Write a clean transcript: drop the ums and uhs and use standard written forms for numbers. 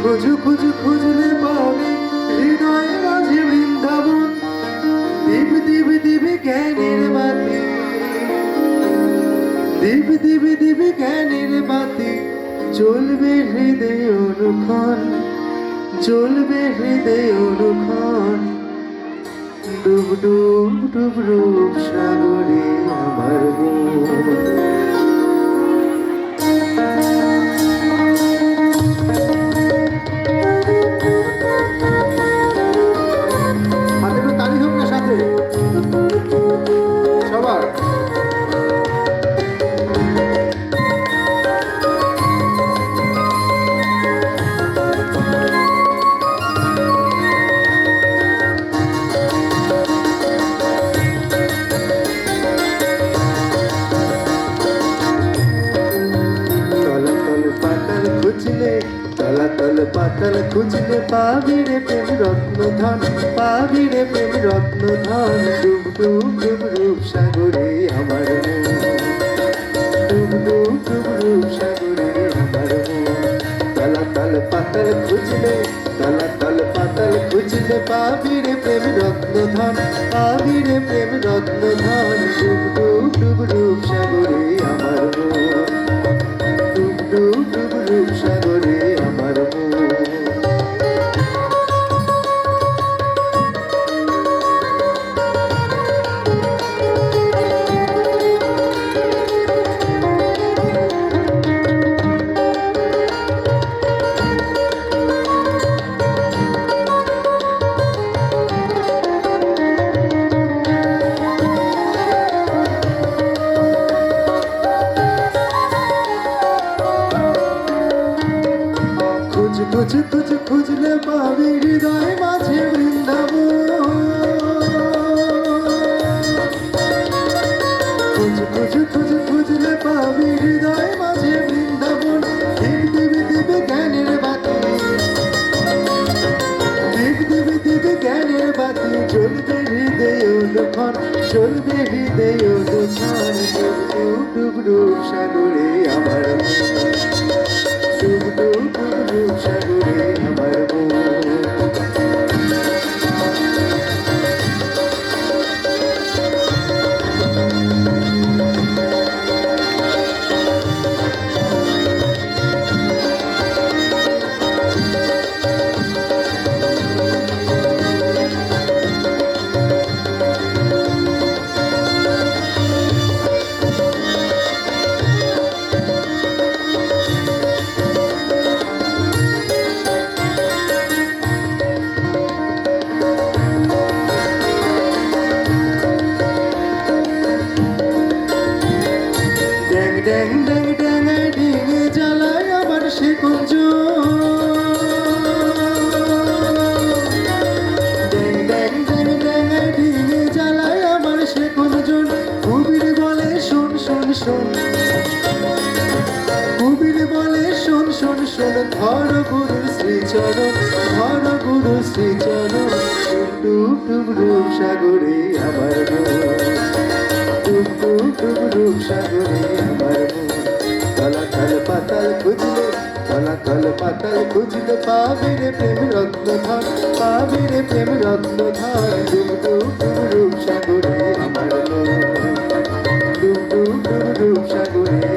খুঁজু খুঁজু খুঁজলে পাবে হৃদয়ে মাঝে বৃন্দাবন। দীপ দীপ দিবে জ্ঞানের বাতি, দীপ দীপ দিবে জ্ঞানের বাতি, চলবে হৃদয় অনুক্ষণ, চলবে হৃদয় অনুক্ষণ। ডুব ডুব ডুব ডুব সাগরে আমার মন। সবার তলাতল পাতাল খুঁজলে পাবি রে প্রেম রত্ন ধন, পাবি রে প্রেম রত্ন ধন। ডুব ডুব ডুব রূপ সাগরে আমার মন, ডুব ডুব ডুব রূপ সাগরে আমার মন। তলাতল পাতাল খুঁজলে, তলাতল পাতাল খুঁজলে পাবি রে প্রেম রত্ন ধন, পাবি রে প্রেম রত্ন ধন। ডুব ডুব ডুব রূপ সাগরে আমার মন, ডুব ডুব ডুব রূপ সাগরে আমার মন। খুঁজ খুঁজ খুঁজলে পাবি হৃদয় মাঝে বৃন্দাবন। খুঁজ খুঁজ খুঁজ খুঁজলে পাবি হৃদয় মাঝে বৃন্দাবন। দীপ দিবে দিবে জ্ঞানের বাতি, দীপ দিবে দিবে জ্ঞানের বাতি, চলবে হৃদয় অনুক্ষণ, চলবে হৃদয় অনুক্ষণ। ডুব ডুব ডুব সাগরে আমার মন, ডুব ডুব ডুব ডুব সাগরে আমার মন। ড্যাং ড্যাং ড্যাঙায় ডিঙে জ্বালায় আমার সে কুঞ্জ। ড্যাং ড্যাং ড্যাং ড্যাঙায় ডিঙে জ্বালায় আমার সে কুঞ্জন। কবির বলে শোন শোন শোন, কবির বলে শোন শোন শোন। ধর গুরুর শ্রীচরণ, ধর গুরুর শ্রীচরণ। ডুব ডুব ডুব সাগরে আমার মন, ডুব ডুব ডুব ডুব সাগরে আমার মন। তলাতল পাতাল খুঁজলে, তলাতল পাতাল খুঁজলে পাবি রে প্রেম রত্ন ধন, পাবি রে প্রেম রত্ন ধন। ডুব ডুব ডুব ডুব সাগরে আমার মন, ডুব ডুব ডুব ডুব সাগরে